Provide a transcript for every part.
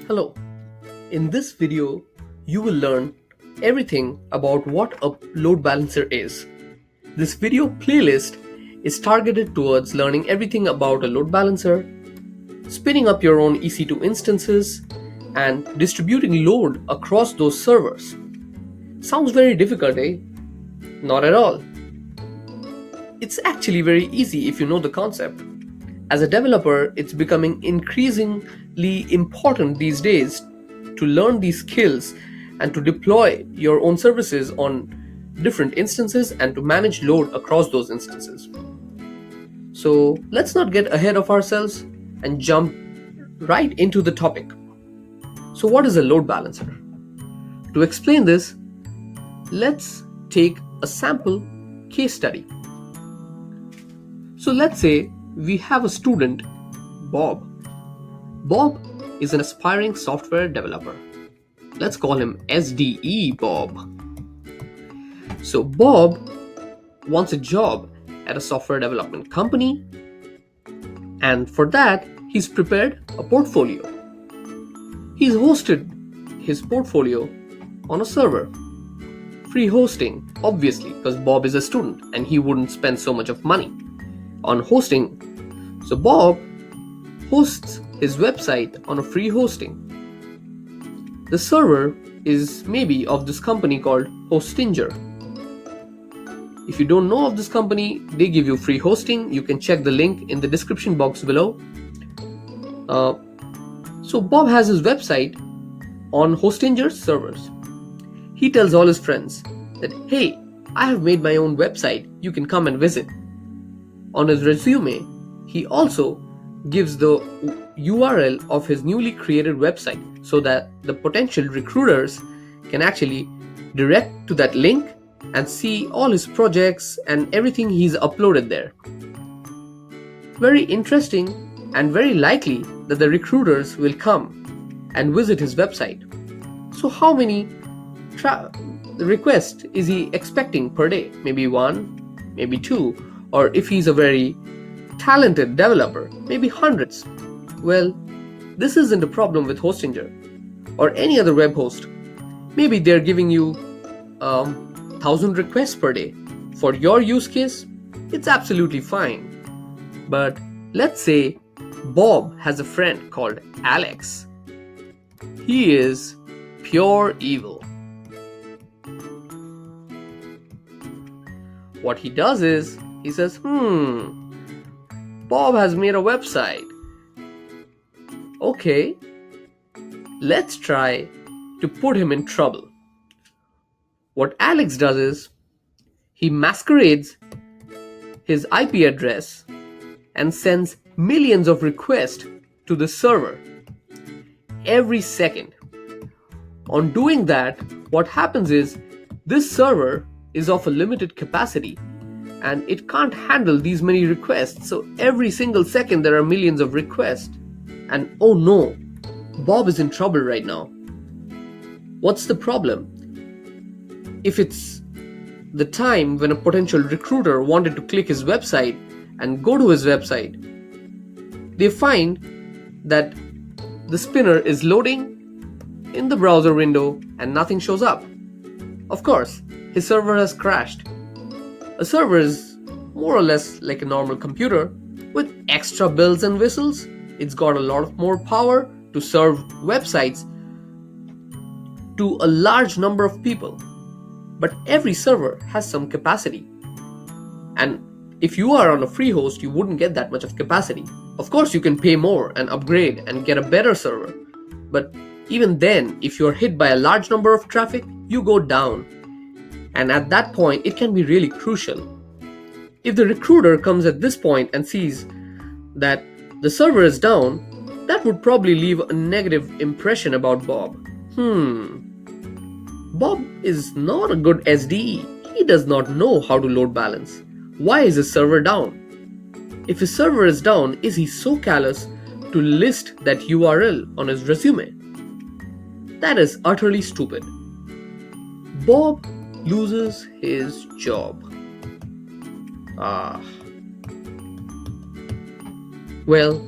Hello, in this video, you will learn everything about what a load balancer is. This video playlist is targeted towards learning everything about a load balancer, spinning up your own EC2 instances, and distributing load across those servers. Sounds very difficult, eh? Not at all. It's actually very easy if you know the concept. As a developer, it's becoming increasingly important these days to learn these skills and to deploy your own services on different instances and to manage load across those instances. So let's not get ahead of ourselves and jump right into the topic. So what is a load balancer? To explain this, let's take a sample case study. So let's say we have a student, Bob. Bob is an aspiring software developer. Let's call him SDE Bob. So Bob wants a job at a software development company, and for that he's prepared a portfolio. He's hosted his portfolio on a server. Free hosting, obviously, because Bob is a student and he wouldn't spend so much of money on hosting. So Bob hosts his website on a free hosting. The server is maybe of this company called Hostinger. If you don't know of this company, they give you free hosting. You can check the link in the description box below. So Bob has his website on Hostinger's servers. He tells all his friends that, hey, I have made my own website, you can come and visit. On his resume, he also gives the URL of his newly created website so that the potential recruiters can actually direct to that link and see all his projects and everything he's uploaded there. Very interesting and very likely that the recruiters will come and visit his website. So how many requests is he expecting per day? Maybe one, maybe two, or if he's a very talented developer, maybe hundreds. Well, this isn't a problem with Hostinger or any other web host. Maybe they're giving you 1,000 requests per day. For your use case, it's absolutely fine. But let's say Bob has a friend called Alex. He is pure evil. What he does is, he says, Bob has made a website. Okay, let's try to put him in trouble. What Alex does is, he masquerades his IP address and sends millions of requests to the server every second. On doing that, what happens is, this server is of a limited capacity and it can't handle these many requests. So every single second there are millions of requests. And oh no, Bob is in trouble right now. What's the problem? If it's the time when a potential recruiter wanted to click his website and go to his website, they find that the spinner is loading in the browser window and nothing shows up. Of course, his server has crashed. A server is more or less like a normal computer with extra bells and whistles. It's got a lot more power to serve websites to a large number of people. But every server has some capacity. And if you are on a free host, you wouldn't get that much of capacity. Of course, you can pay more and upgrade and get a better server. But even then, if you're hit by a large number of traffic, you go down. And at that point, it can be really crucial. If the recruiter comes at this point and sees that the server is down, that would probably leave a negative impression about Bob. Bob is not a good SDE. He does not know how to load balance. Why is his server down? If his server is down, is he so callous to list that URL on his resume? That is utterly stupid. Bob loses his job. Well,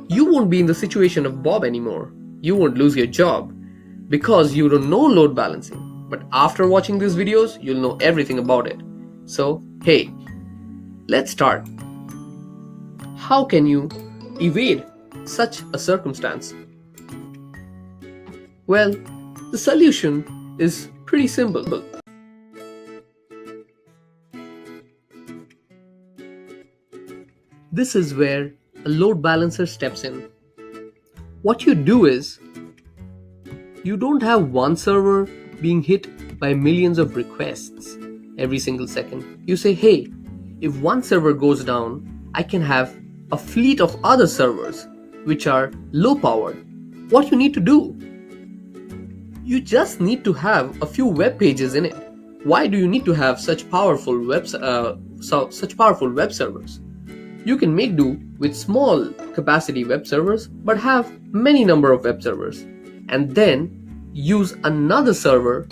you won't be in the situation of Bob anymore. you won't lose your job because you don't know load balancing. But after watching these videos, you'll know everything about it. So, hey, let's start. How can you evade such a circumstance? Well, the solution is pretty simple. This is where a load balancer steps in. What you do is, you don't have one server being hit by millions of requests every single second. You say, hey, if one server goes down, I can have a fleet of other servers which are low powered. What you need to do? You just need to have a few web pages in it. Why do you need to have such powerful web servers? You can make do with small capacity web servers but have many number of web servers, and then use another server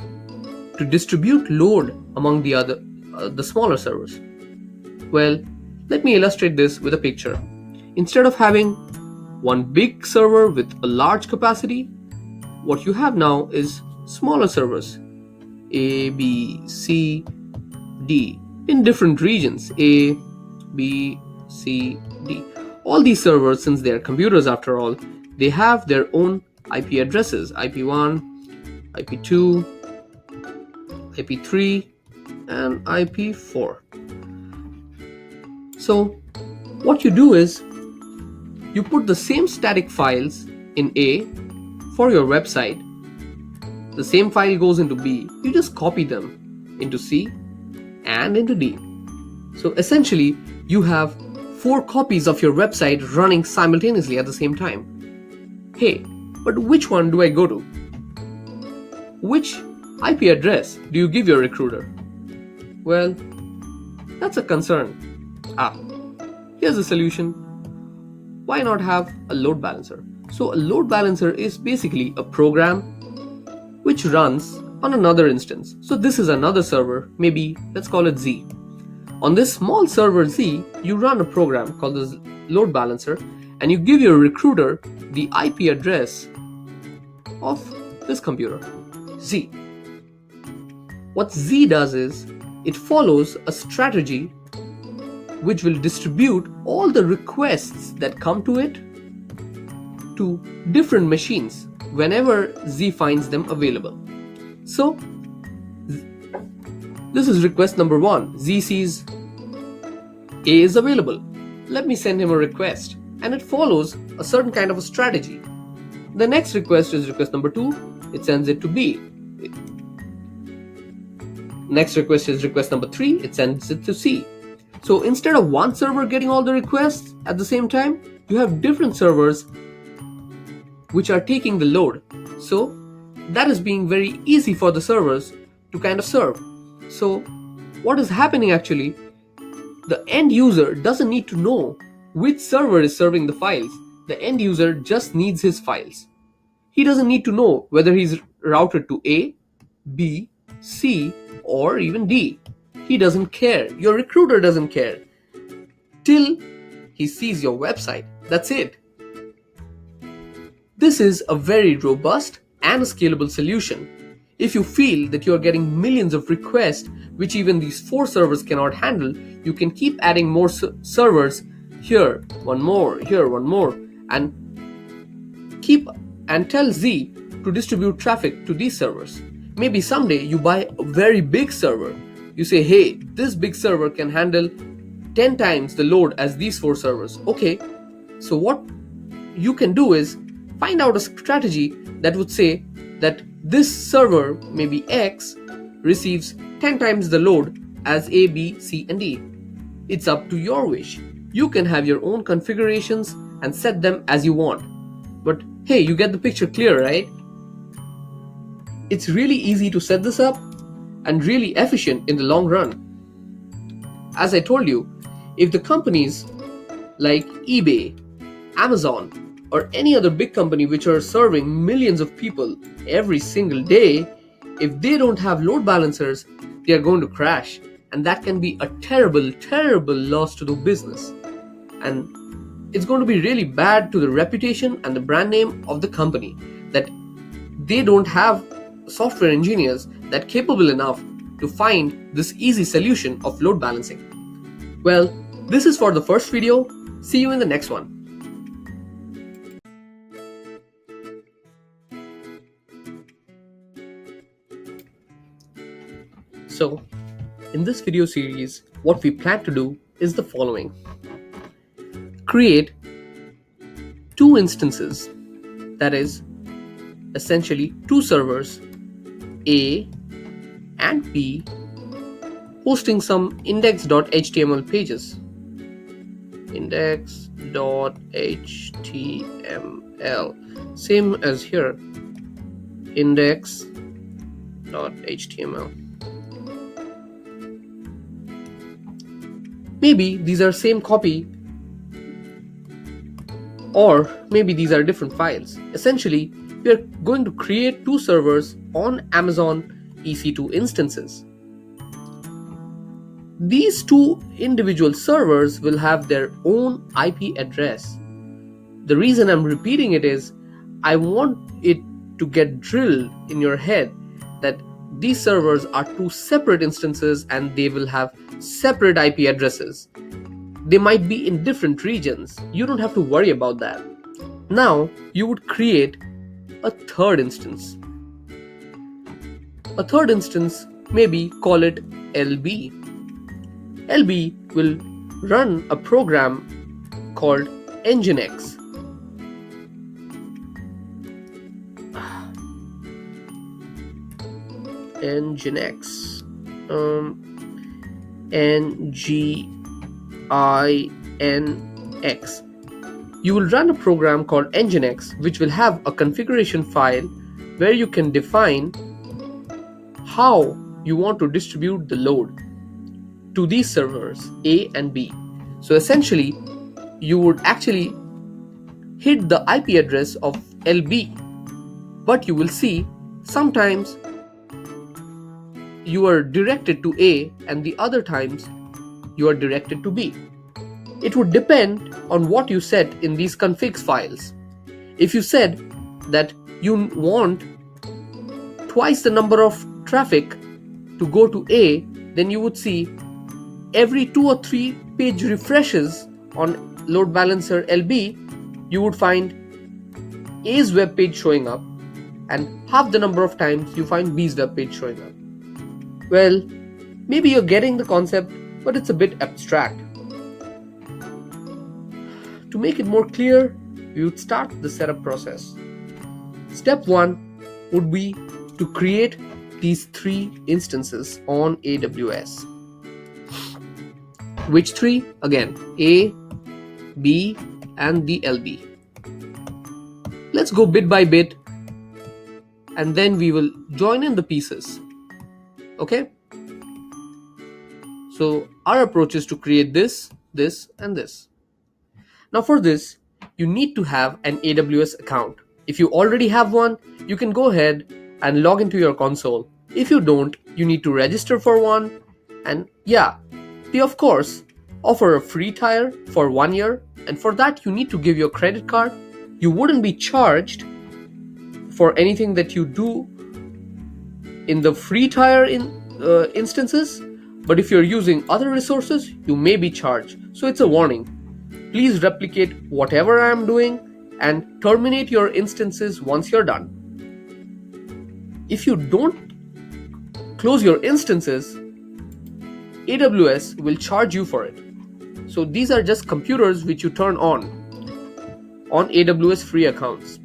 to distribute load among the smaller servers. Well, let me illustrate this with a picture. Instead of having one big server with a large capacity, what you have now is smaller servers, A, B, C, D, in different regions, A, B, C, D. All these servers, since they are computers after all, they have their own IP addresses, IP1, IP2, IP3, and IP4. So what you do is, you put the same static files in A for your website. The same file goes into B. You just copy them into C and into D. So essentially, you have 4 copies of your website running simultaneously at the same time. Hey, but which one do I go to? Which IP address do you give your recruiter? Well, that's a concern. Here's the solution. Why not have a load balancer? So a load balancer is basically a program which runs on another instance. So this is another server, maybe let's call it Z. On this small server Z, you run a program called the load balancer, and you give your recruiter the IP address of this computer, Z. What Z does is, it follows a strategy which will distribute all the requests that come to it to different machines whenever Z finds them available. So this is request number 1. Z sees A is available. Let me send him a request, and it follows a certain kind of a strategy. The next request is request number 2. It sends it to B. Next request is request number 3. It sends it to C. So instead of one server getting all the requests at the same time, you have different servers which are taking the load. So that is being very easy for the servers to kind of serve. So what is happening actually, the end user doesn't need to know which server is serving the files. The end user just needs his files. He doesn't need to know whether he's routed to A, B, C, or even D. He doesn't care. Your recruiter doesn't care. Till he sees your website. That's it. This is a very robust and a scalable solution. If you feel that you are getting millions of requests which even these 4 servers cannot handle, you can keep adding more servers, here one more, here one more, and tell Z to distribute traffic to these servers. Maybe someday you buy a very big server. You say, hey, this big server can handle 10 times the load as these 4 servers. Okay, so what you can do is find out a strategy that would say that this server, maybe X, receives 10 times the load as A, B, C, and D. It's up to your wish. You can have your own configurations and set them as you want. But hey, you get the picture clear, right? It's really easy to set this up and really efficient in the long run. As I told you, if the companies like eBay, Amazon, or any other big company which are serving millions of people every single day, if they don't have load balancers, they are going to crash. And that can be a terrible, terrible loss to the business. And it's going to be really bad to the reputation and the brand name of the company. that they don't have software engineers that capable enough to find this easy solution of load balancing. Well, this is for the first video. See you in the next one. So, in this video series, what we plan to do is the following. Create two instances, that is, essentially two servers, A and B, hosting some index.html pages. Index.html, same as here, index.html. Maybe these are same copy, or maybe these are different files. Essentially, we are going to create two servers on Amazon EC2 instances. These two individual servers will have their own IP address. The reason I'm repeating it is I want it to get drilled in your head that these servers are two separate instances and they will have separate IP addresses. They might be in different regions. You don't have to worry about that. Now you would create a third instance. A third instance, maybe call it LB. LB will run a program called Nginx. Nginx. Nginx. You will run a program called Nginx, which will have a configuration file where you can define how you want to distribute the load to these servers A and B. So essentially, you would actually hit the IP address of LB, but you will see sometimes you are directed to A and the other times you are directed to B. It would depend on what you set in these configs files. If you said that you want twice the number of traffic to go to A, then you would see every 2 or 3 page refreshes on load balancer LB, you would find A's web page showing up, and half the number of times you find B's web page showing up. Well, maybe you're getting the concept, but it's a bit abstract. To make it more clear, we would start the setup process. Step 1 would be to create these 3 instances on AWS. Which 3? Again, A, B, and the LB. Let's go bit by bit, and then we will join in the pieces. Okay? So our approach is to create this, this, and this. Now for this, you need to have an AWS account. If you already have one, you can go ahead and log into your console. If you don't, you need to register for one, and yeah, they of course offer a free tier for 1 year, and for that you need to give your credit card. You wouldn't be charged for anything that you do in the free tier instances, but if you're using other resources, you may be charged. So it's a warning. Please replicate whatever I am doing and terminate your instances once you're done. If you don't close your instances, AWS will charge you for it. So these are just computers which you turn on AWS free accounts.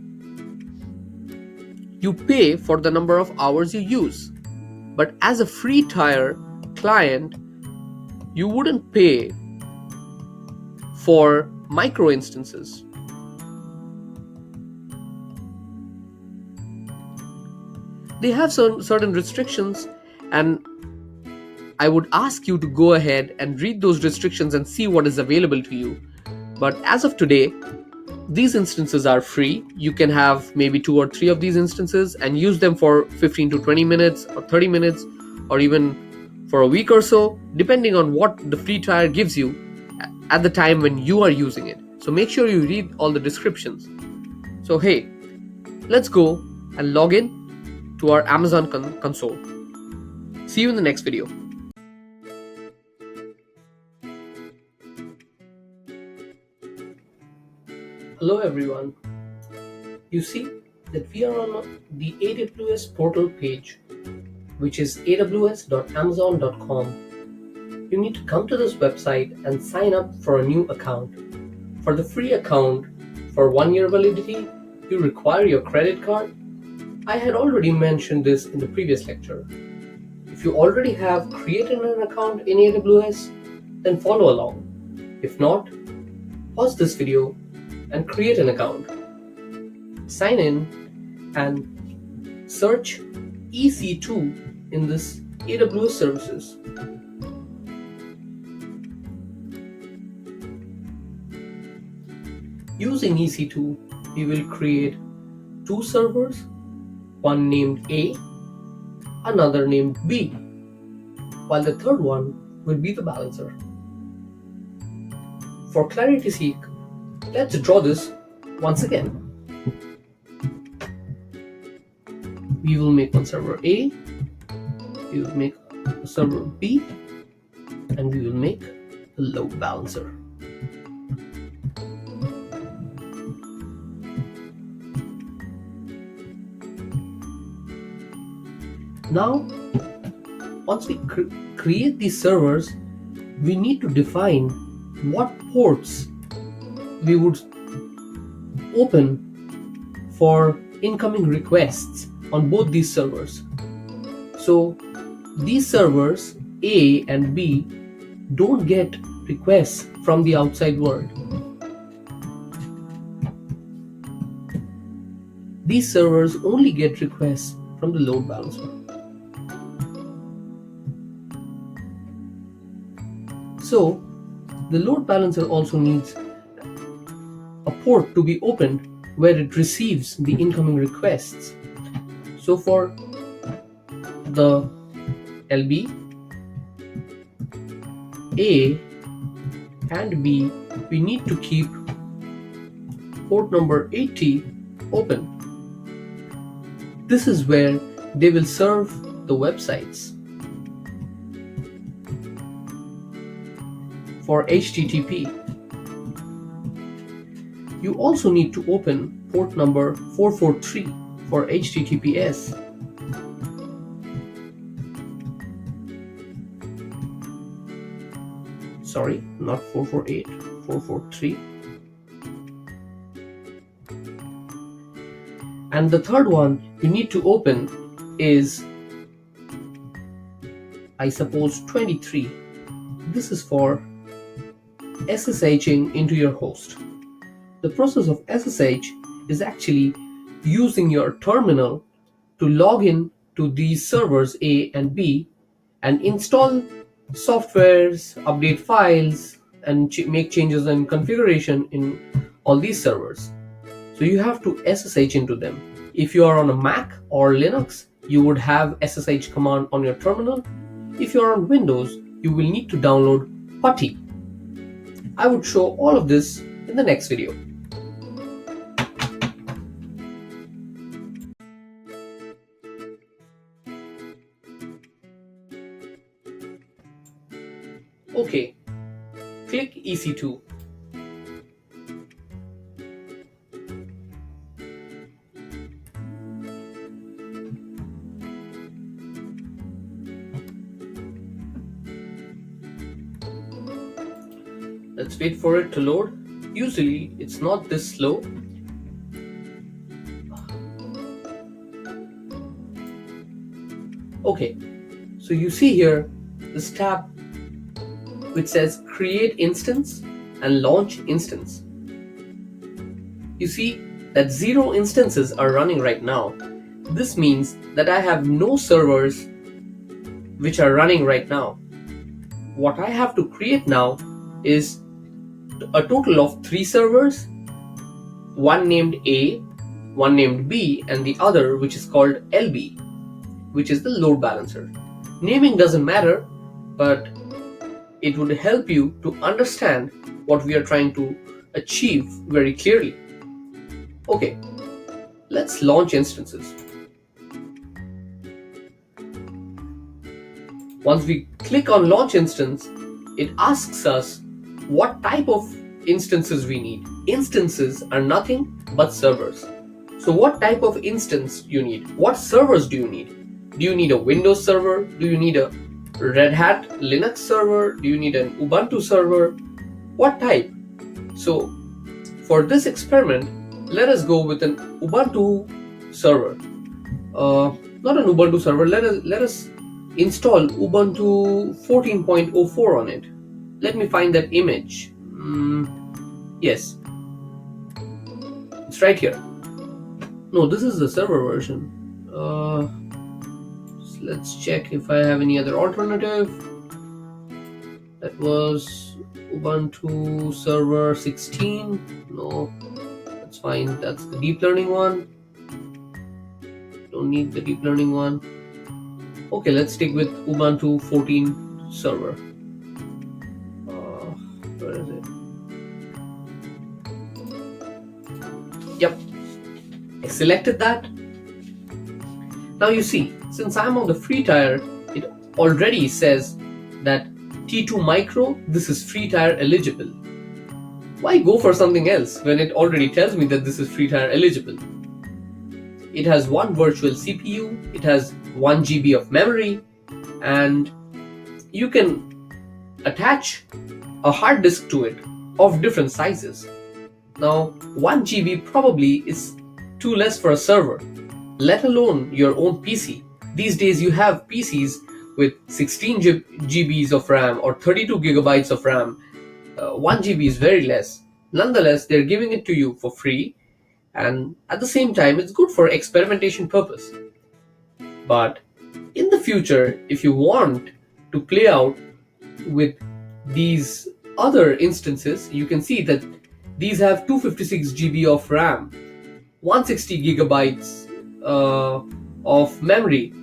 You pay for the number of hours you use, but as a free tier client, you wouldn't pay for micro instances. They have certain restrictions, and I would ask you to go ahead and read those restrictions and see what is available to you. But as of today, these instances are free. You can have maybe 2 or 3 of these instances and use them for 15 to 20 minutes or 30 minutes or even for a week or so, depending on what the free trial gives you at the time when you are using it. So make sure you read all the descriptions. So hey, Let's go and log in to our Amazon console. See you in the next video. Hello everyone. You see that we are on the AWS portal page, which is aws.amazon.com. You need to come to this website and sign up for a new account. For the free account, for 1 year validity, you require your credit card. I had already mentioned this in the previous lecture. If you already have created an account in AWS, then follow along. If not, pause this video and create an account. Sign in and search EC2 in this AWS services. Using EC2, we will create 2 servers, one named A, another named B, while the third one will be the balancer. For clarity's sake, let's draw this once again. We will make one server A, we will make a server B, and we will make a load balancer. Now, once we create these servers, we need to define what ports we would open for incoming requests on both these servers. So these servers A and B don't get requests from the outside world. These servers only get requests from the load balancer. So the load balancer also needs a port to be opened where it receives the incoming requests. So for the LB, A and B, we need to keep port number 80 open. This is where they will serve the websites. For HTTP, you also need to open port number 443 for HTTPS. Sorry, not 448, 443. And the third one you need to open is, I suppose, 23. This is for SSHing into your host. The process of SSH is actually using your terminal to log in to these servers A and B and install softwares, update files, and make changes in configuration in all these servers. So you have to SSH into them. If you are on a Mac or Linux, you would have SSH command on your terminal. If you are on Windows, you will need to download PuTTY. I would show all of this in the next video. Okay, click EC2. Let's wait for it to load. Usually it's not this slow. Okay, so you see here this tab which says create instance and launch instance. You see that 0 instances are running right now. This means that I have no servers which are running right now. What I have to create now is a total of 3 servers, one named A, one named B, and the other which is called LB, which is the load balancer. Naming doesn't matter, but it would help you to understand what we are trying to achieve very clearly. Okay, Let's launch instances. Once we click on launch instance, it asks us what type of instances we need. Instances are nothing but servers. So what type of instance you need? What servers do you need? Do you need a Windows server? Do you need a Red Hat Linux server? Do you need an Ubuntu server? What type? So for this experiment, let us go with an Ubuntu server. Not an Ubuntu server. Let us install Ubuntu 14.04 on it. Let me find that image. Yes, it's right here. No, this is the server version. Let's check if I have any other alternative. That was Ubuntu server 16. No, that's fine. That's the deep learning one. Don't need the deep learning one. Okay, let's stick with Ubuntu 14 server. Where is it? Yep, I selected that. Now you see, since I'm on the free tier, it already says that T2 micro, this is free tier eligible. Why go for something else when it already tells me that this is free tier eligible? It has one virtual CPU, it has 1 GB of memory, and you can attach a hard disk to it of different sizes. Now 1 GB probably is too less for a server, let alone your own PC. These days you have PCs with 16 GBs of RAM or 32 gigabytes of RAM. 1 GB is very less. Nonetheless, they're giving it to you for free, and at the same time it's good for experimentation purpose. But in the future, if you want to play out with these other instances, you can see that these have 256 GB of RAM, 160 gigabytes of memory,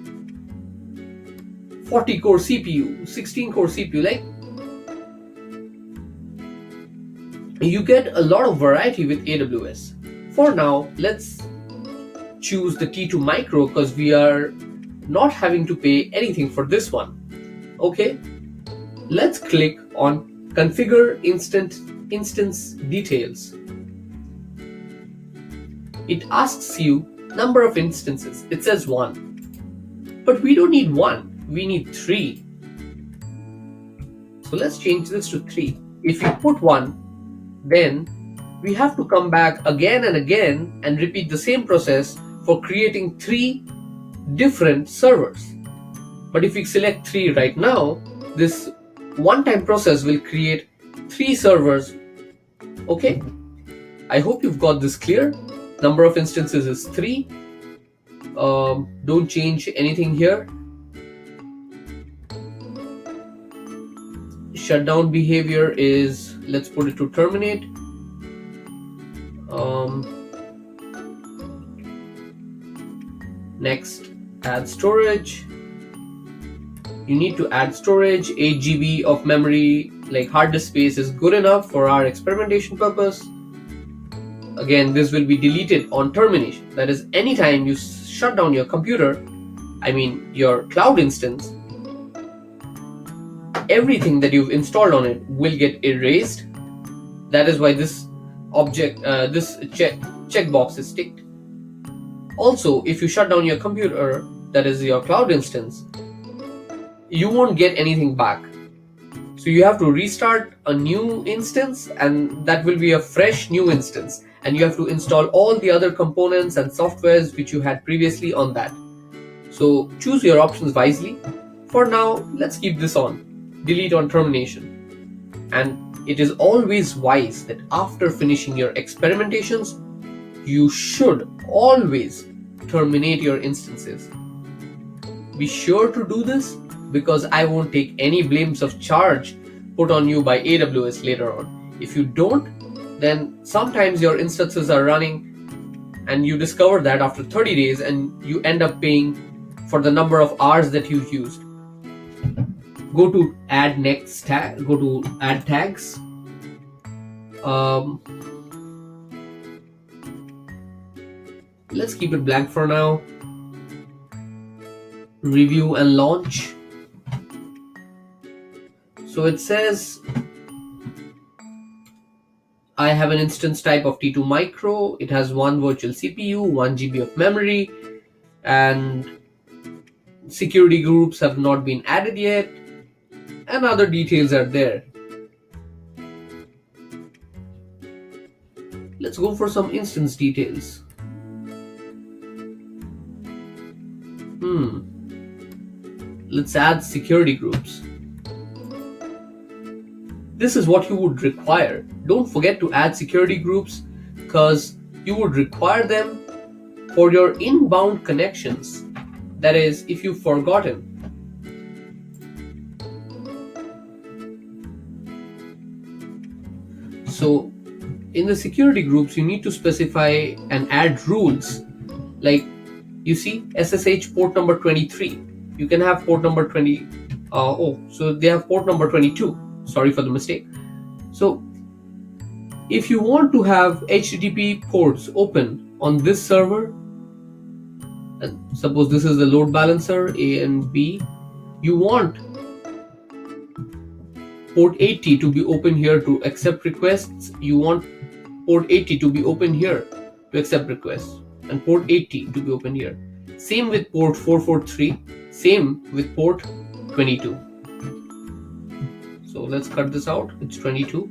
40 core CPU, 16 core CPU. Like, you get a lot of variety with AWS. For now, let's choose the T2 micro because we are not having to pay anything for this one. Okay, let's click on configure instance details. It asks you number of instances. It says 1, but we don't need 1, we need 3. So let's change this to 3. If you put 1, then we have to come back again and again and repeat the same process for creating 3 different servers. But if we select 3 right now, this one-time process will create 3 servers. Okay, I hope you've got this clear. Number of instances is 3. Don't change anything here. Shutdown behavior is, let's put it to terminate. Next, add storage. You need to add storage. 8 GB of memory, like hard disk space, is good enough for our experimentation purpose. Again, this will be deleted on termination. That is, anytime you shut down your computer, I mean your cloud instance, everything that you've installed on it will get erased. That is why this checkbox is ticked. Also, if you shut down your computer, that is your cloud instance, you won't get anything back. So you have to restart a new instance, and that will be a fresh new instance, and you have to install all the other components and softwares which you had previously on that. So choose your options wisely. For now, let's keep this on. Delete on termination. And it is always wise that after finishing your experimentations, you should always terminate your instances. Be sure to do this, because I won't take any blames of charge put on you by AWS later on. If you don't, then sometimes your instances are running and you discover that after 30 days and you end up paying for the number of hours that you've used. Go to add next tag, go to add tags. Let's keep it blank for now. Review and launch. So it says I have an instance type of T2 micro. It has one virtual CPU, 1 GB of memory, and security groups have not been added yet, and other details are there. Let's go for some instance details. Let's add security groups. This is what you would require. Don't forget to add security groups because you would require them for your inbound connections. That is, if you've forgotten. So in the security groups, you need to specify and add rules. Like you see SSH port number 23. You can have port number 20. So they have port number 22. Sorry for the mistake. So if you want to have HTTP ports open on this server, and suppose this is the load balancer A and B, you want port 80 to be open here to accept requests. You want port 80 to be open here to accept requests, and port 80 to be open here. Same with port 443, same with port 22. So let's cut this out. It's 22.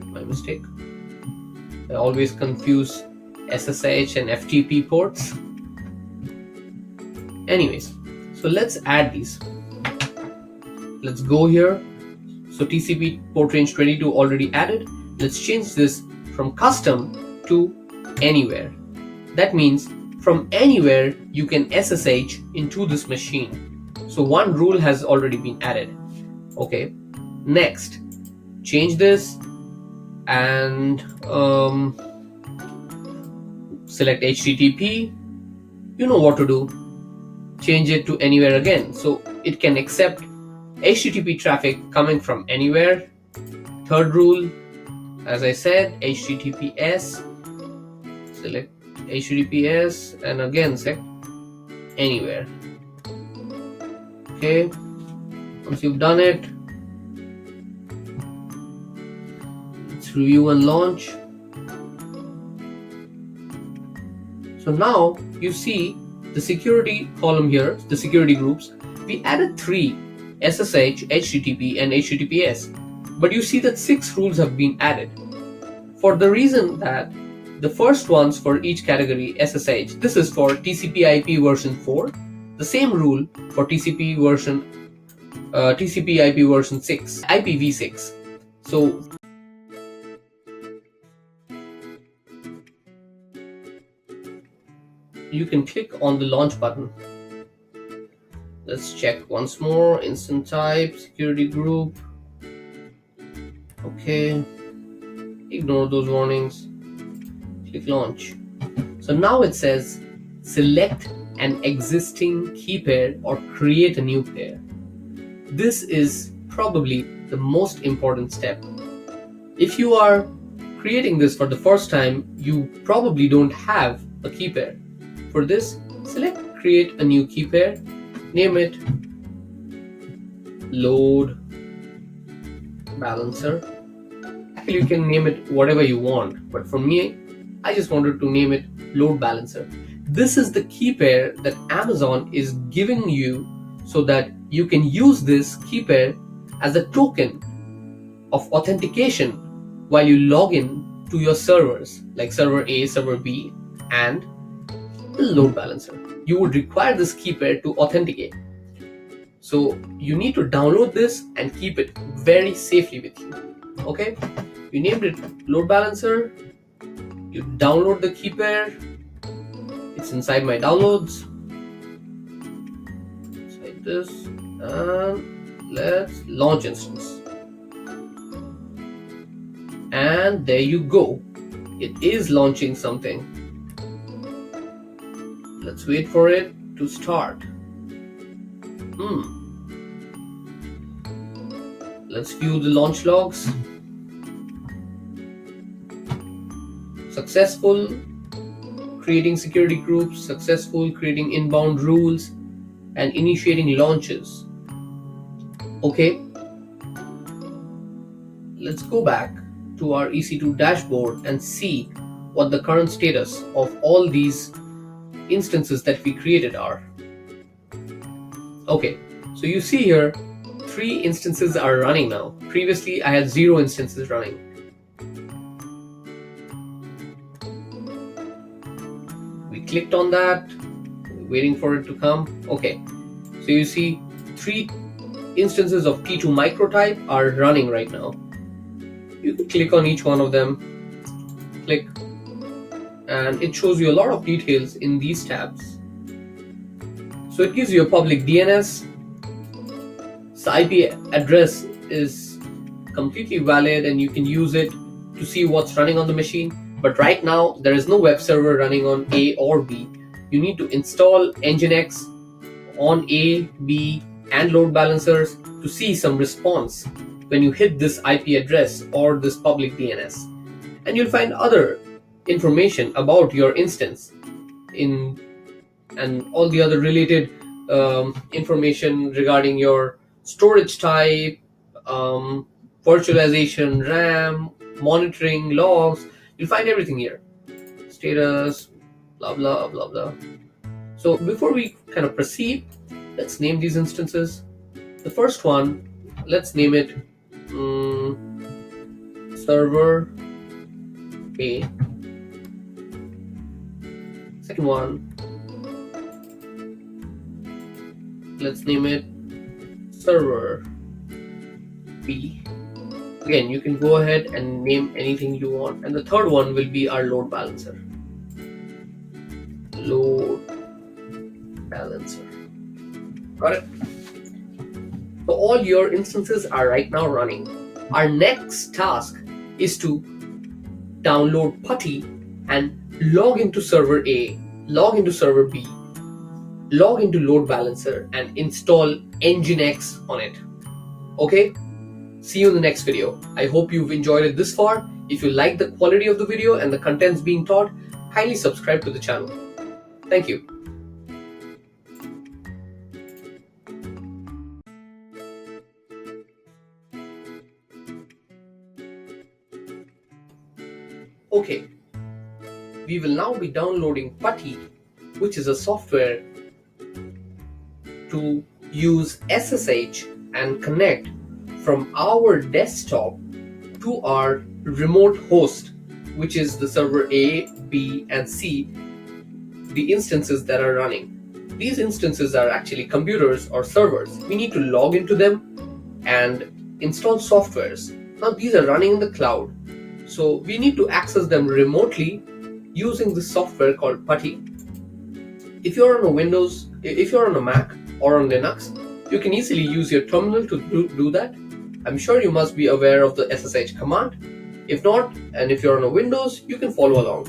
My mistake. I always confuse SSH and FTP ports. Anyways, so let's add these. Let's go here. So TCP port range 22 already added. Let's change this from custom to anywhere. That means from anywhere you can SSH into this machine. So one rule has already been added. Okay. Next, change this and select HTTP. You know what to do. Change it to anywhere again, so it can accept HTTP traffic coming from anywhere. Third rule, as I said, HTTPS. Select HTTPS and again select anywhere. Okay, once you've done it, let's review and launch. So now you see the security column here, the security groups. We added 3: SSH, HTTP, and HTTPS. But you see that 6 rules have been added. For the reason that the first ones for each category, SSH, this is for TCP/IP version 4. The same rule for TCP IP version 6, IPv6. So you can click on the launch button. Let's check once more. Instant type, security group. Okay, ignore those warnings. Click launch. So now it says select an existing key pair or create a new pair. This is probably the most important step. If you are creating this for the first time, you probably don't have a key pair. For this, select create a new key pair, name it load balancer. Actually, you can name it whatever you want, but for me, I just wanted to name it load balancer. This is the key pair that Amazon is giving you so that you can use this key pair as a token of authentication while you log in to your servers like server A, server B, and the load balancer. You would require this key pair to authenticate. So you need to download this and keep it very safely with you. Okay, you named it load balancer. You download the key pair. It's inside my downloads. Just like this, and let's launch instance. And there you go. It is launching something. Let's wait for it to start. Let's view the launch logs. Successful. creating security groups, successful, creating inbound rules, and initiating launches. Okay, let's go back to our EC2 dashboard and see what the current status of all these instances that we created are. Okay, so you see here 3 instances are running now. Previously I had 0 instances running. We clicked on that, waiting for it to come. Okay, so you see 3 instances of T2 microtype are running right now. You can click on each one of them, click, and it shows you a lot of details in these tabs. So it gives you a public DNS. The IP address is completely valid and you can use it to see what's running on the machine. But right now there is no web server running on A or B. You need to install Nginx on A, B, and load balancers to see some response when you hit this IP address or this public DNS. And you'll find other information about your instance and all the other related information regarding your storage type, virtualization, RAM, monitoring, logs. You'll find everything here. Status, blah, blah, blah, blah. So before we kind of proceed, let's name these instances. The first one, let's name it server A. Second one, let's name it server B. Again, you can go ahead and name anything you want. And the third one will be our load balancer. Load balancer. Got it? So all your instances are right now running. Our next task is to download PuTTY and log into server A, log into server B, log into load balancer, and install Nginx on it. Okay? See you in the next video. I hope you've enjoyed it this far. If you like the quality of the video and the contents being taught, kindly subscribe to the channel. Thank you. Okay, we will now be downloading PuTTY, which is a software to use SSH and connect from our desktop to our remote host, which is the server A, B, and C, the instances that are running. These instances are actually computers or servers. We need to log into them and install softwares. Now these are running in the cloud, so we need to access them remotely using this software called PuTTY. If you're on a Windows, if you're on a Mac or on Linux, you can easily use your terminal to do that. I'm sure you must be aware of the SSH command. If not, and if you're on a Windows, you can follow along.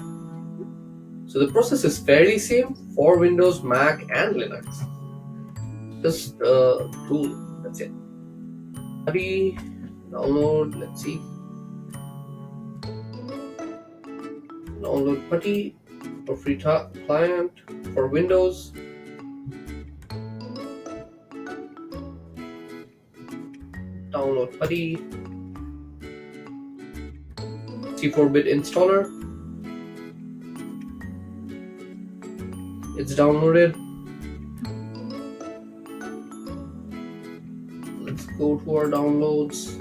So the process is fairly same for Windows, Mac, and Linux. Just tool, that's it. PuTTY, download, let's see. Download PuTTY for free client for Windows. Download PuTTY. 64-bit installer. It's downloaded. Let's go to our downloads.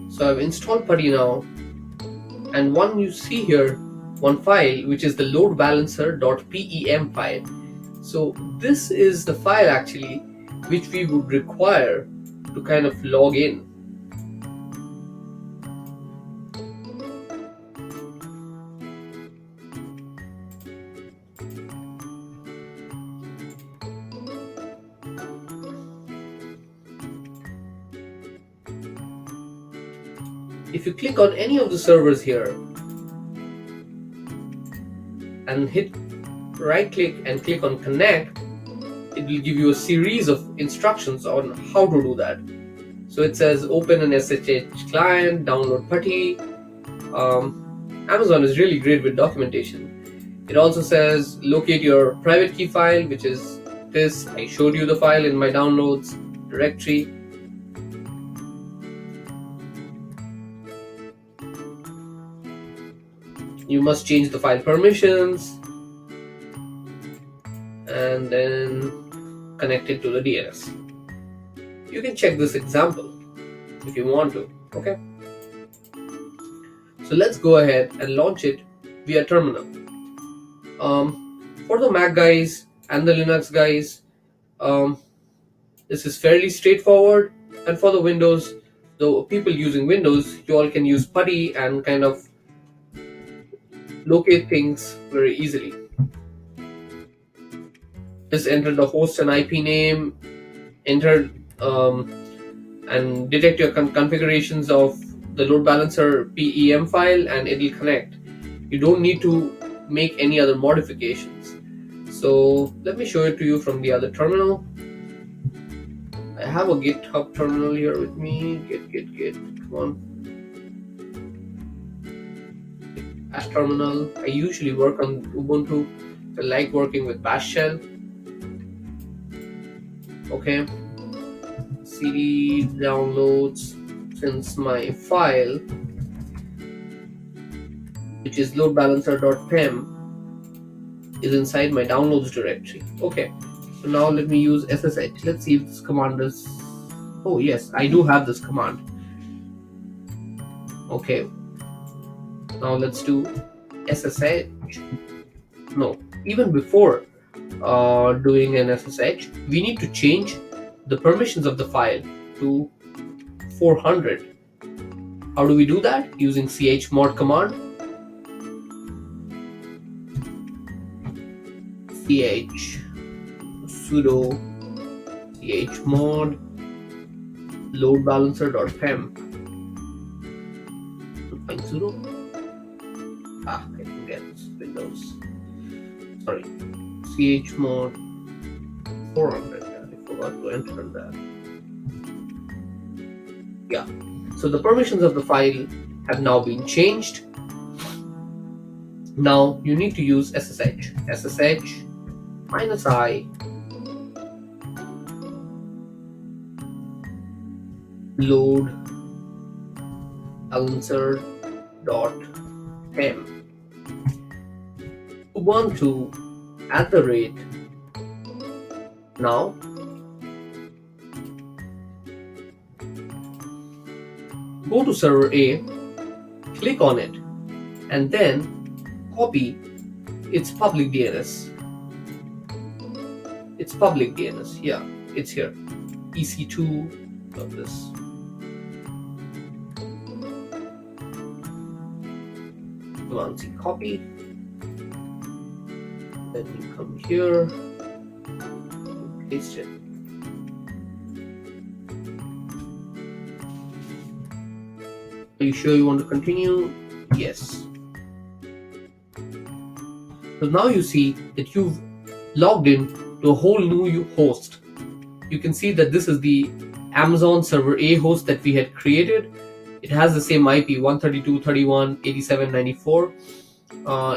So I've installed PuTTY now, and you see here one file which is the load balancer.pem file. So this is the file actually which we would require to kind of log in. If you click on any of the servers here and hit right click and click on connect, it will give you a series of instructions on how to do that. So it says open an SSH client, download putty. Amazon is really great with documentation. It also says locate your private key file, which is this. I showed you the file in my downloads directory. You must change the file permissions and then connect it to the DNS. You can check this example if you want to. Okay. So let's go ahead and launch it via terminal. For the Mac guys and the Linux guys, this is fairly straightforward. And for the Windows, the people using Windows, you all can use putty and kind of locate things very easily. Just enter the host and IP name, enter and detect your configurations of the load balancer PEM file, and it will connect. You don't need to make any other modifications. So let me show it to you from the other terminal. I have a GitHub terminal here with me. Git, come on. Bash terminal. I usually work on Ubuntu. I like working with Bash shell. Okay. CD downloads, since my file, which is loadbalancer.pem, is inside my downloads directory. Okay. So now let me use SSH. Let's see if this command is... Oh yes, I do have this command. Okay. Now let's do SSH. No, even before doing an SSH, we need to change the permissions of the file to 400. How do we do that? Using chmod command. Sudo chmod loadbalancer.pem. Find sudo. I can get Windows. Sorry, chmod 400. I forgot to enter that. Yeah. So the permissions of the file have now been changed. Now you need to use SSH. SSH -i load balancer.pem ubuntu @ now go to server A, click on it, and then copy its public DNS. It's public DNS, yeah, it's here. EC2 of this. Command C copy. Then you come here, paste it. Are you sure you want to continue? Yes. So now you see that you've logged in to a whole new host. You can see that this is the Amazon server A host that we had created. It has the same IP 132.31.87.94.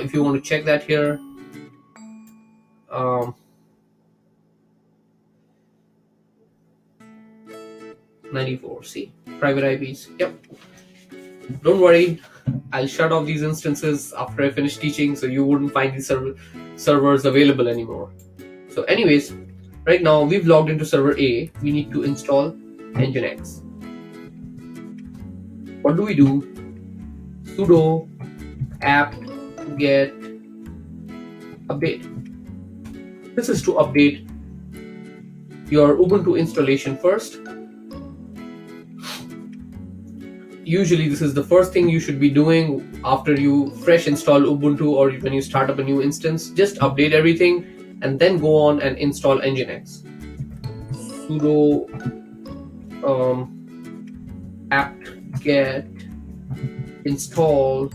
If you want to check that here, 94. See, private IPs. Yep. Don't worry, I'll shut off these instances after I finish teaching, so you wouldn't find these servers available anymore. So anyways, right now we've logged into server A. We need to install Nginx. What do we do? Sudo apt get update. This is to update your Ubuntu installation first. Usually this is the first thing you should be doing after you fresh install Ubuntu or when you start up a new instance. Just update everything and then go on and install Nginx. Sudo apt get install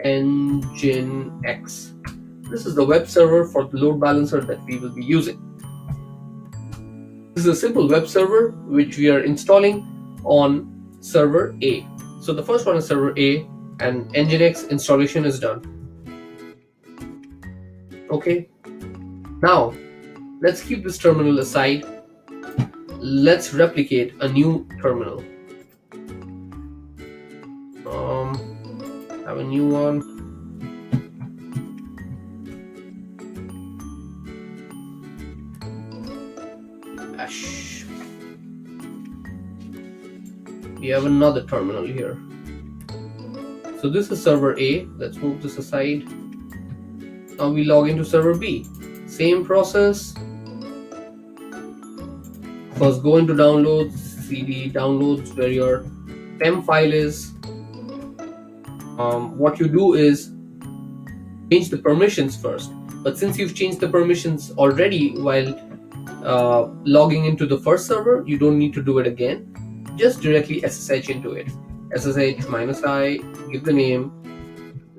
Nginx. This is the web server for the load balancer that we will be using. This is a simple web server which we are installing on server A. So the first one is server A, and Nginx installation is done. Okay, now let's keep this terminal aside. Let's replicate a new terminal. Have a new one. We have another terminal here. So this is server A. Let's move this aside. Now we log into server B. Same process. First go into downloads, cd downloads where your PEM file is. What you do is change the permissions first. But since you've changed the permissions already while logging into the first server, you don't need to do it again. Just directly SSH into it. SSH -I, give the name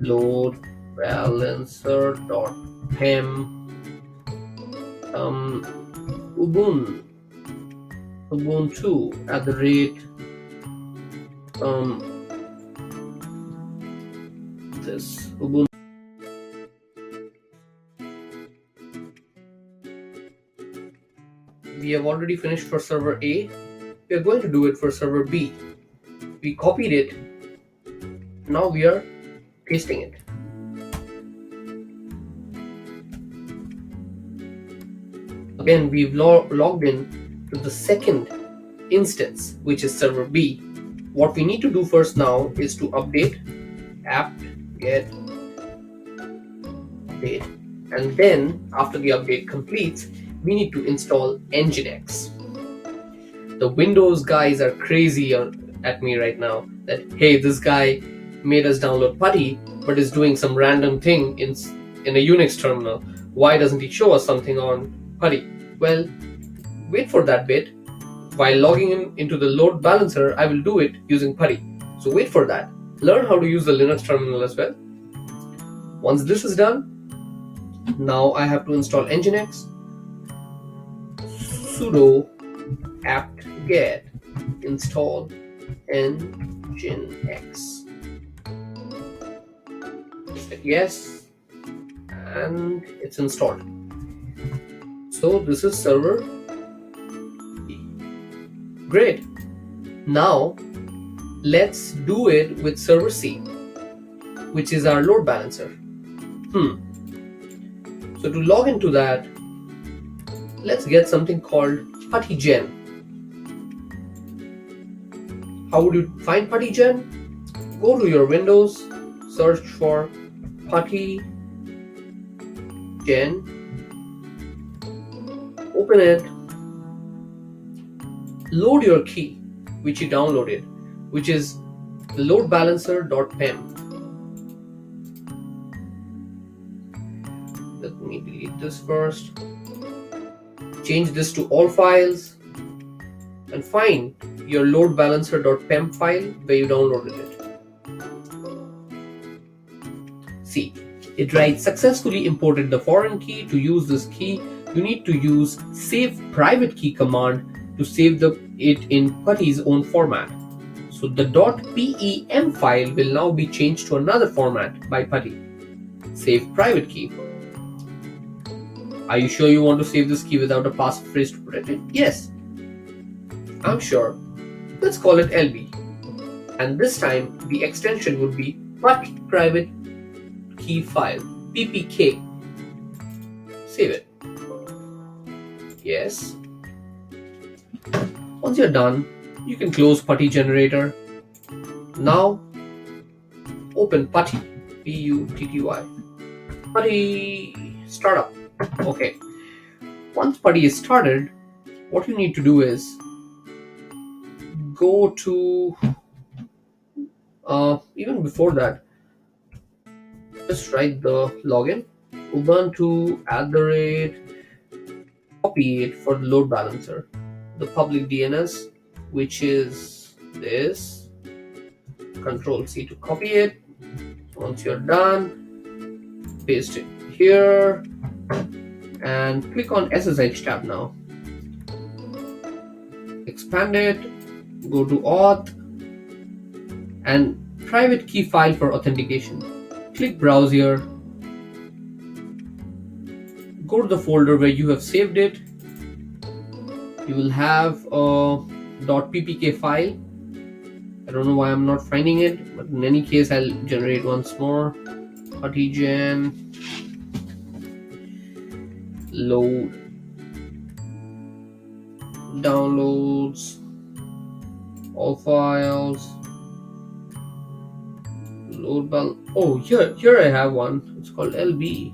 load balancer.pem ubuntu at the rate this ubuntu. We have already finished for server A. We are going to do it for server B. We copied it. Now we are pasting it. Again, we've logged in to the second instance, which is server B. What we need to do first now is to update apt-get update, and then after the update completes, we need to install Nginx. The Windows guys are crazy at me right now that, hey, this guy made us download PuTTY but is doing some random thing in a Unix terminal. Why doesn't he show us something on PuTTY? Well, wait for that bit. While logging into the load balancer, I will do it using PuTTY. So wait for that. Learn how to use the Linux terminal as well. Once this is done, now I have to install Nginx. Sudo apt-get install Nginx. Yes, and it's installed. So this is server B. Great. Now let's do it with server C, which is our load balancer. So to log into that, let's get something called PuTTygen. How would you find PuTTygen? Go to your Windows, search for PuTTygen, open it, load your key which you downloaded, which is the load balancer.pem. Let me delete this first. Change this to all files and find your load balancer.pem file where you downloaded it. See, it writes successfully imported the foreign key. To use this key, you need to use save private key command to save it in PuTTY's own format. So the .pem file will now be changed to another format by PuTTY. Save private key. Are you sure you want to save this key without a passphrase to protect it? Yes, I'm sure. Let's call it LB. And this time the extension would be PuTTY private key file, ppk. Save it. Yes. Once you're done, you can close PuTTY generator. Now open PuTTY, P-U-T-T-Y. PuTTY startup. Okay. Once PuTTY is started, what you need to do is go to even before that, just write the login ubuntu @ copy it for the load balancer, the public DNS, which is this. Control C to copy it. Once you're done, paste it here and click on SSH tab now. Expand it, go to auth and private key file for authentication. Click browse here, go to the folder where you have saved it. You will have a .ppk file. I don't know why I'm not finding it, but in any case I'll generate once more. Artigen load downloads all files load bal. Oh, here I have one. It's called LB.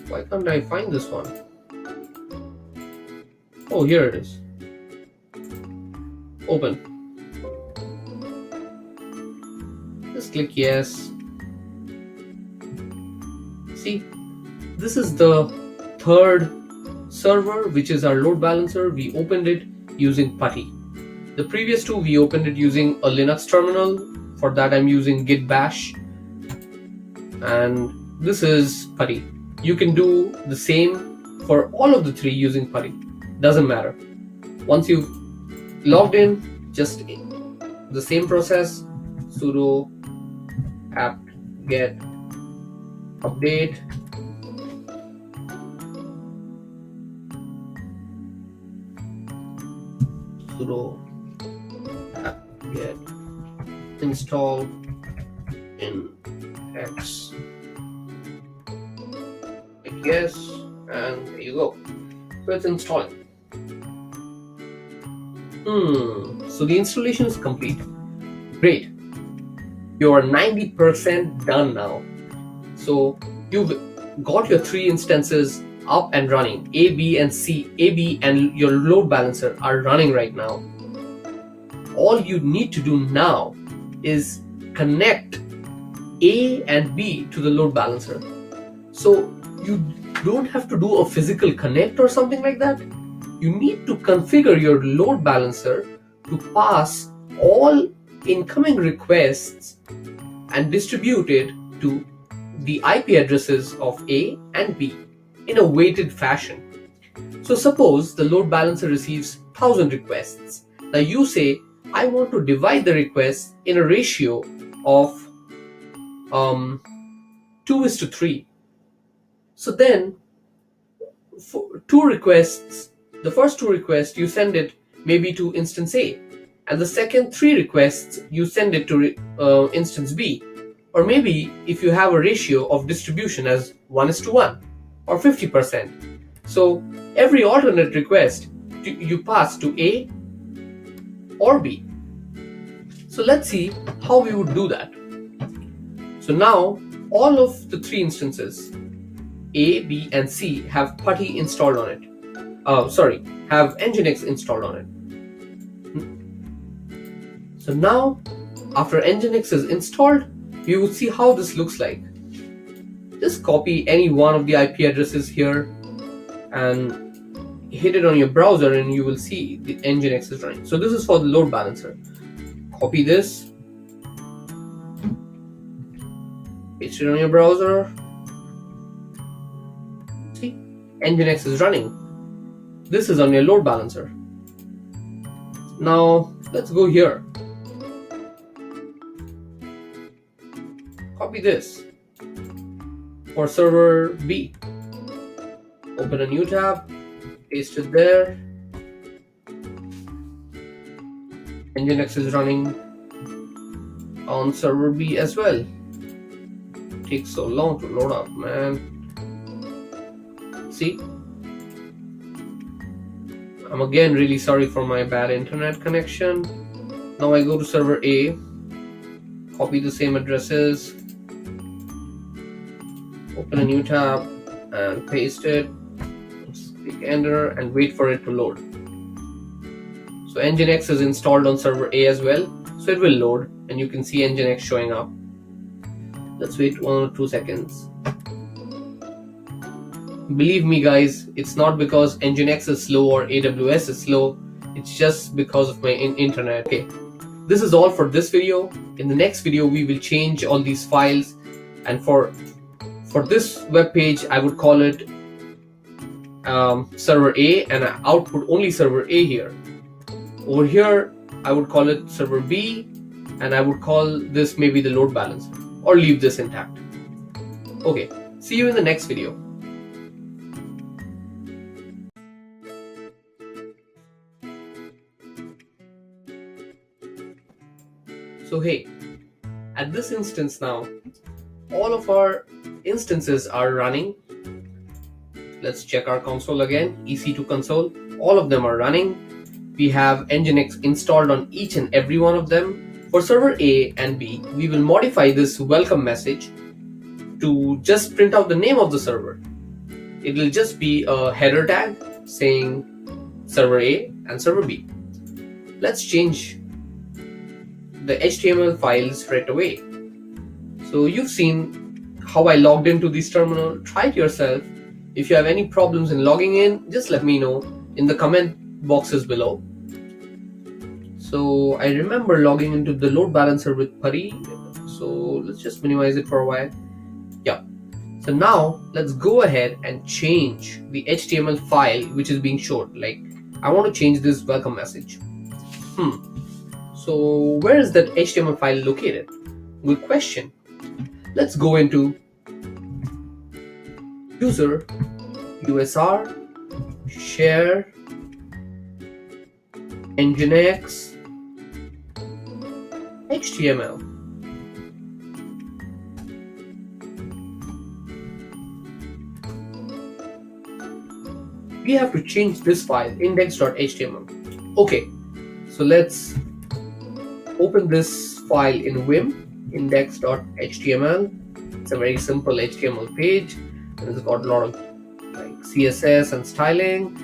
Why can't I find this one? Oh, here it is. Open. Just click yes. See, this is the third server, which is our load balancer. We opened it using putty. The previous two we opened it using a Linux terminal. For that I'm using git bash, and this is putty. You can do the same for all of the three using putty. Doesn't matter. Once you've logged in, just the same process: sudo apt get update, sudo apt get install Nginx. Click yes, and there you go. So it's installing. So the installation is complete. Great. You are 90% done now. So you've got your three instances up and running. A, B, and C. A, B, and your load balancer are running right now. All you need to do now is connect A and B to the load balancer. So you don't have to do a physical connect or something like that. You need to configure your load balancer to pass all incoming requests and distribute it to the IP addresses of A and B in a weighted fashion. So suppose the load balancer receives 1000 requests. Now you say, I want to divide the requests in a ratio of 2:3. So then for two requests, the first two requests you send it maybe to instance A, and the second three requests you send it to instance B. Or maybe if you have a ratio of distribution as 1:1 or 50%. So every alternate request you pass to A or B. So let's see how we would do that. So now all of the three instances A, B, and C have putty installed on it. Have Nginx installed on it. So now, after Nginx is installed, you will see how this looks like. Just copy any one of the IP addresses here and hit it on your browser, and you will see the Nginx is running. So this is for the load balancer. Copy this, paste it on your browser. See, Nginx is running. This is on your load balancer. Now let's go here. Copy this for server B. Open a new tab, paste it there. Nginx is running on server B as well. It takes so long to load up, man. See? I'm again really sorry for my bad internet connection. Now I go to server A, copy the same addresses, open a new tab and paste it. Just click enter and wait for it to load. So Nginx is installed on server A as well, so it will load and you can see Nginx showing up. Let's wait 1 or 2 seconds. Believe me guys, it's not because Nginx is slow or AWS is slow. It's just because of my internet. Okay, this is all for this video. In the next video, we will change all these files, and for this web page, I would call it server A, and I output only server A here. Over here, I would call it server B, and I would call this maybe the load balancer, or leave this intact. Okay, see you in the next video. So hey, at this instance now, all of our instances are running. Let's check our console again, EC2 console. All of them are running. We have Nginx installed on each and every one of them. For server A and B, we will modify this welcome message to just print out the name of the server. It will just be a header tag saying server A and server B. Let's change the HTML files right away. So you've seen how I logged into this terminal. Try it yourself. If you have any problems in logging in, just let me know in the comment boxes below. So I remember logging into the load balancer with Pari. So let's just minimize it for a while. Yeah. So now let's go ahead and change the HTML file which is being showed. Like, I want to change this welcome message. So where is that HTML file located? Good question. Let's go into user, USR, share, Nginx, HTML. We have to change this file, index.html. Okay, so let's open this file in Vim, index.html. It's a very simple HTML page, and it's got a lot of like CSS and styling.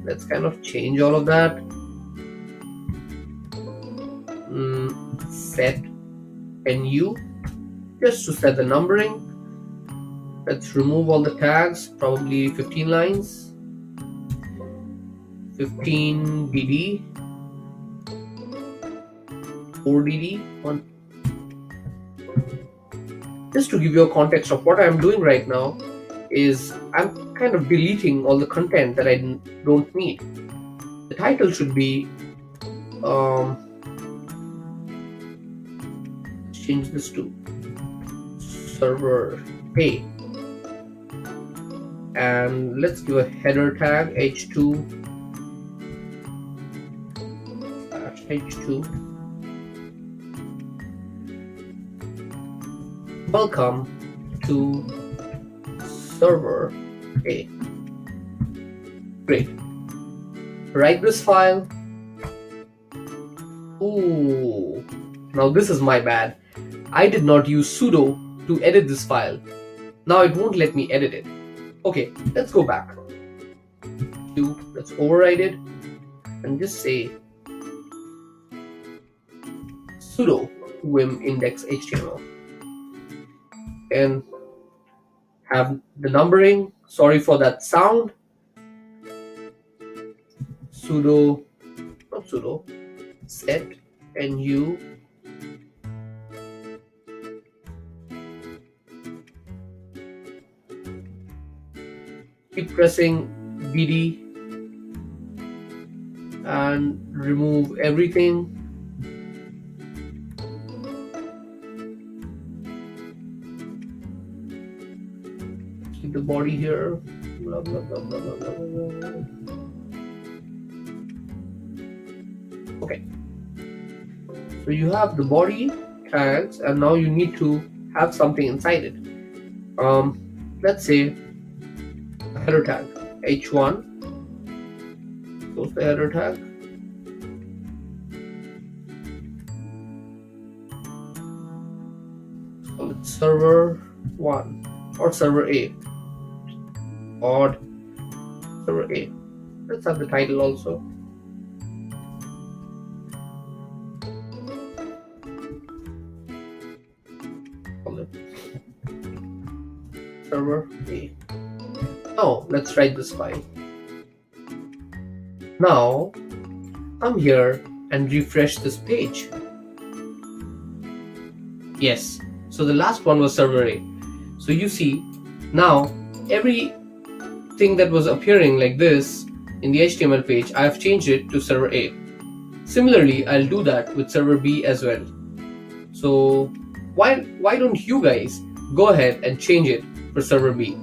Let's kind of change all of that. Set NU just to set the numbering. Let's remove all the tags, probably 15 lines. 15 DD, 4 DD, 1. Just to give you a context of what I'm doing right now is I'm kind of deleting all the content that I don't need. The title should be change this to server A, and let's give a header tag h2 welcome to server A. Great. Write this file. Ooh, now this is my bad. I did not use sudo to edit this file. Now it won't let me edit it. Okay, let's go back. Let's override it and just say sudo vim index html and have the numbering. Sorry for that sound. Sudo, not sudo, set nu keep pressing BD and remove everything. Keep the body here. Blah, blah, blah, blah, blah, blah, blah. Okay, so you have the body tags, and now you need to have something inside it. Let's say a header tag h1. Close the header tag. Call it server 1 or server A. Odd server A. Let's have the title also. Call it server A. Now let's write this file. Now come here and refresh this page. Yes, so the last one was server A. So you see, now everything that was appearing like this in the HTML page, I have changed it to server A. Similarly, I'll do that with server B as well. So why don't you guys go ahead and change it for server B?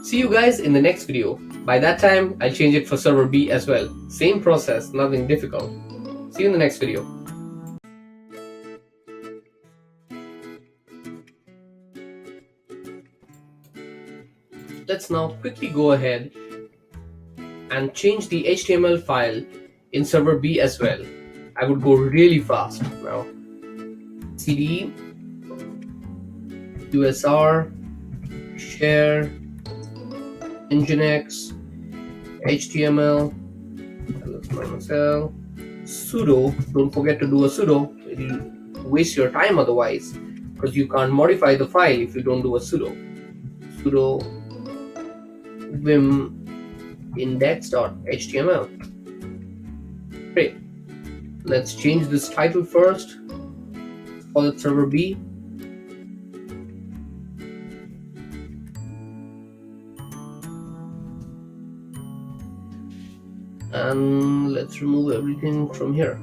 See you guys in the next video. By that time, I'll change it for server B as well. Same process, nothing difficult. See you in the next video. Let's now quickly go ahead and change the HTML file in server B as well. I would go really fast now. cd usr share nginx html -l sudo. Don't forget to do a sudo. It'll waste your time otherwise, because you can't modify the file if you don't do a sudo vim index.html. Great. Let's change this title first. Call it server B. And let's remove everything from here.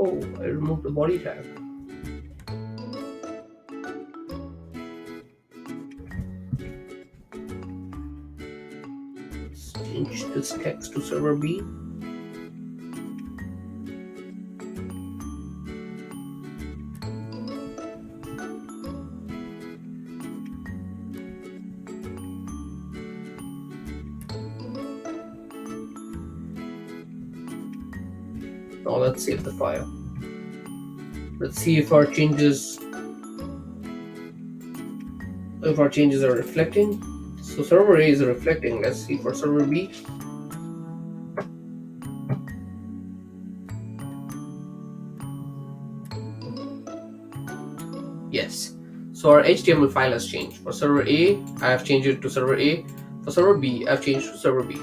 Oh, I removed the body tag. Let's change this text to server B. Now let's save the file. Let's see if our changes are reflecting. So server A is reflecting. Let's see for server B. Yes. So our HTML file has changed. For server A, I have changed it to server A. For server B, I've changed to server B.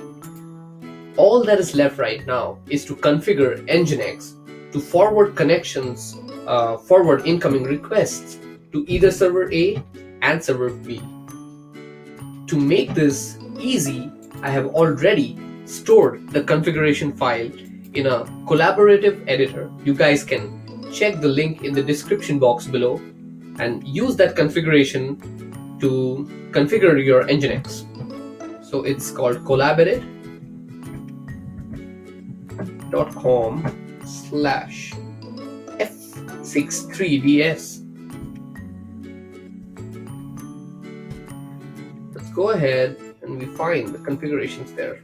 All that is left right now is to configure Nginx to forward connections, forward incoming requests to either server A and server B. To make this easy, I have already stored the configuration file in a collaborative editor. You guys can check the link in the description box below and use that configuration to configure your Nginx. So it's called collaborate.com/f63ds. Let's go ahead and we find the configurations there.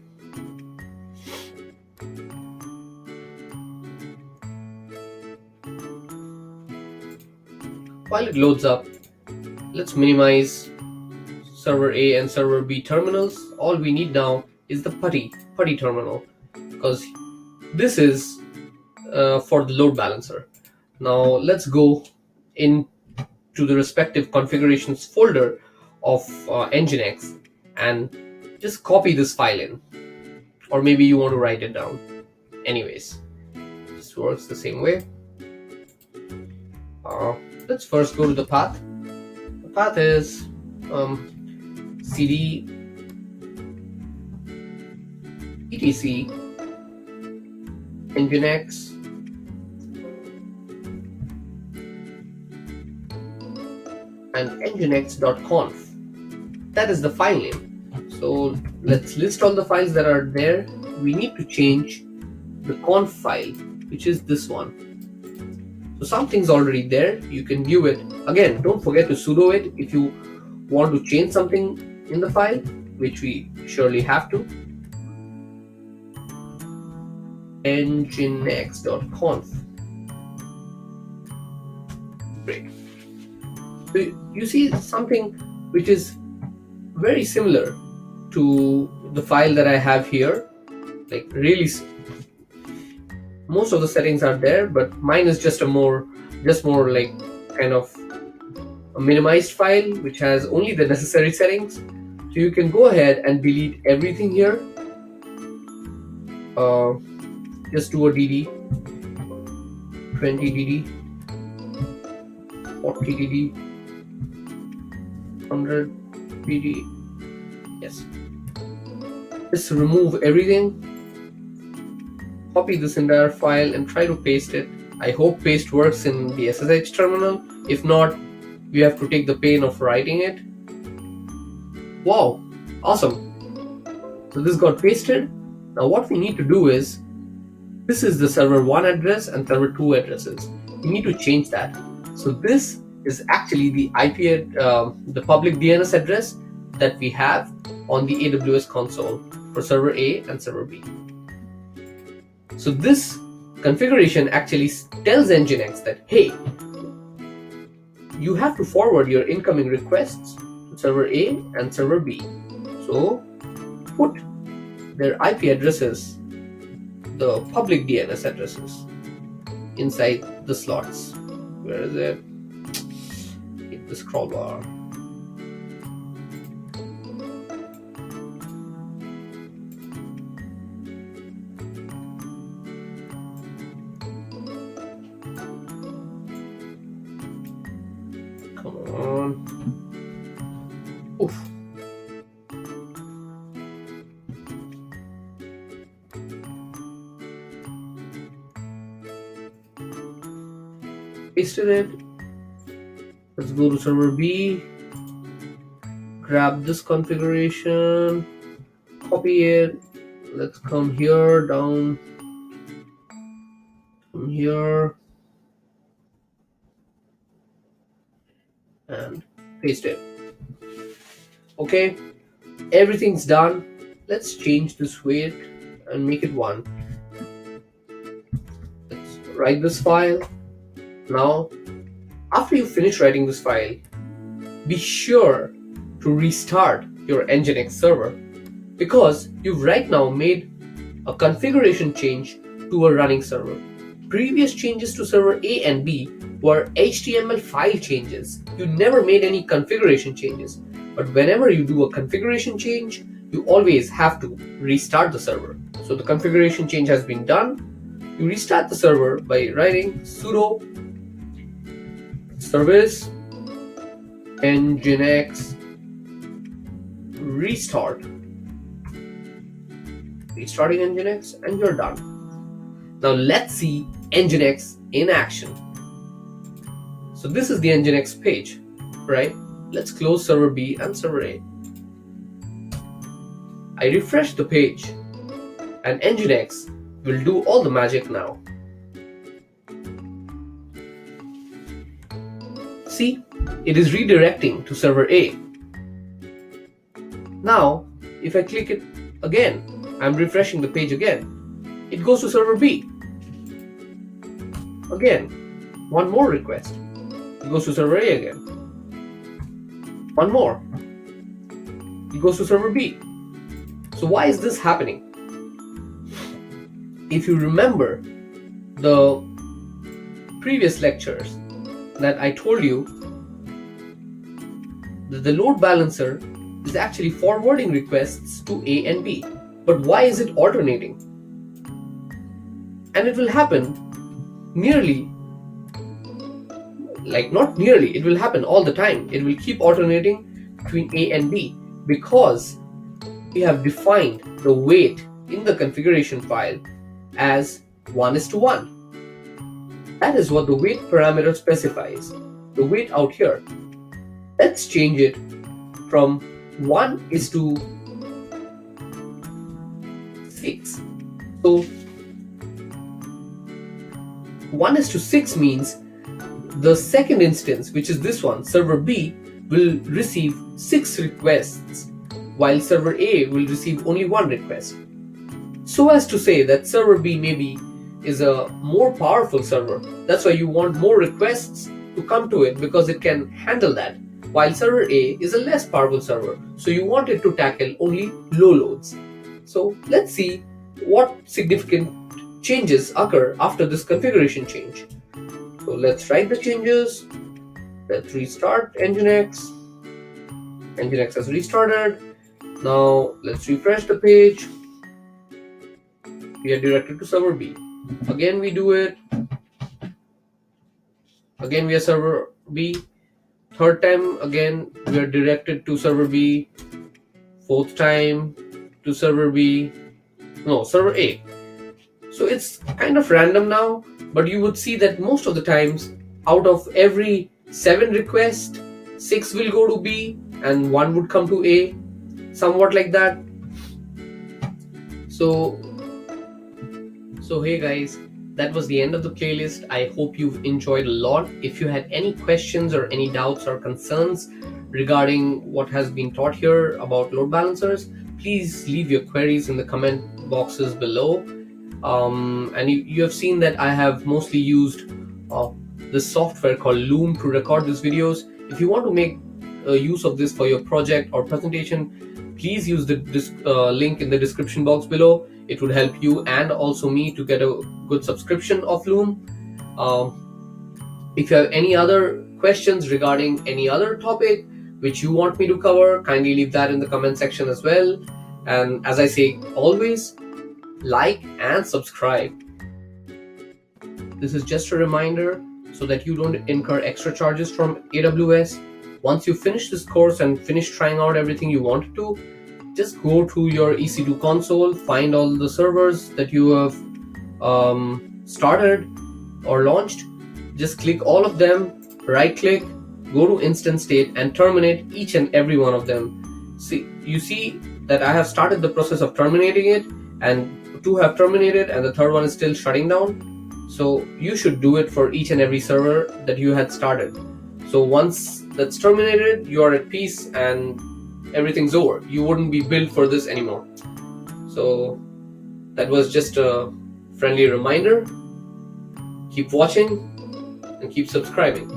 While it loads up, let's minimize server A and server B terminals. All we need now is the putty terminal, because this is for the load balancer. Now let's go into the respective configurations folder of Nginx and just copy this file in, or maybe you want to write it down. Anyways, this works the same way. Let's first go to the path. The path is cd etc nginx and nginx.conf. That is the file name. So let's list all the files that are there. We need to change the conf file, which is this one. So something's already there. You can view it. Again, don't forget to sudo it if you want to change something in the file, which we surely have to. nginx.conf. Great. So you see something which is very similar to the file that I have here. Like really, most of the settings are there, but mine is just a more just more like kind of a minimized file which has only the necessary settings. So you can go ahead and delete everything here. Just do a dd, 20 dd, 40 dd, 100 dd. Yes, just remove everything, copy this entire file and try to paste it. I hope paste works in the SSH terminal. If not, you have to take the pain of writing it. Wow, awesome. So this got pasted. Now what we need to do is, this is the server 1 address and server 2 addresses. We need to change that. So this is actually the IP, the public DNS address that we have on the AWS console for server A and server B. So this configuration actually tells Nginx that, hey, you have to forward your incoming requests to server A and server B. So put their IP addresses, the public DNS addresses, inside the slots. Where is it? Hit the scroll bar. Come on. Oof. Pasted it. Let's go to server B, grab this configuration, copy it. Let's come here, down, come here, and paste it. Okay, everything's done. Let's change this weight and make it 1. Let's write this file. Now, after you finish writing this file, be sure to restart your Nginx server, because you've right now made a configuration change to a running server. Previous changes to server A and B were HTML file changes. You never made any configuration changes. But whenever you do a configuration change, you always have to restart the server. So the configuration change has been done. You restart the server by writing sudo service nginx restart, restarting Nginx, and you're done. Now let's see Nginx in action. So this is the Nginx page, right? Let's close server B and server A. I refresh the page and Nginx will do all the magic now. See, it is redirecting to server A. Now, if I click it again, I'm refreshing the page again. It goes to server B. Again, one more request. It goes to server A again. One more. It goes to server B. So why is this happening? If you remember the previous lectures, that I told you that the load balancer is actually forwarding requests to A and B. But why is it alternating? And it will happen nearly, like not nearly, it will happen all the time. It will keep alternating between A and B because we have defined the weight in the configuration file as 1:1. That is what the weight parameter specifies, the weight out here. Let's change it from 1:6. So 1:6 means the second instance, which is this one, server B, will receive 6 requests, while server A will receive only 1 request. So as to say that server B maybe is a more powerful server. That's why you want more requests to come to it because it can handle that. While server A is a less powerful server, so you want it to tackle only low loads. So let's see what significant changes occur after this configuration change. So let's write the changes. Let's restart Nginx. Nginx has restarted. Now let's refresh the page. We are directed to server B. Again we do it. Again we are server B. Third time again we are directed to server B. Fourth time to server B. No, server A. So it's kind of random now, but you would see that most of the times out of every 7 requests, 6 will go to B and 1 would come to A, somewhat like that. So hey guys, that was the end of the playlist. I hope you've enjoyed a lot. If you had any questions or any doubts or concerns regarding what has been taught here about load balancers, please leave your queries in the comment boxes below. And you have seen that I have mostly used this software called Loom to record these videos. If you want to make use of this for your project or presentation, please use the link in the description box below. It would help you and also me to get a good subscription of Loom. If you have any other questions regarding any other topic which you want me to cover, kindly leave that in the comment section as well. And as I say always, like and subscribe. This is just a reminder so that you don't incur extra charges from AWS. Once you finish this course and finish trying out everything you wanted to, just go to your EC2 console, find all the servers that you have started or launched. Just click all of them, right click, go to instant state and terminate each and every one of them. You see that I have started the process of terminating it, and 2 have terminated and the third one is still shutting down. So you should do it for each and every server that you had started. So once that's terminated, you are at peace and everything's over. You wouldn't be billed for this anymore. So that was just a friendly reminder. Keep watching and keep subscribing.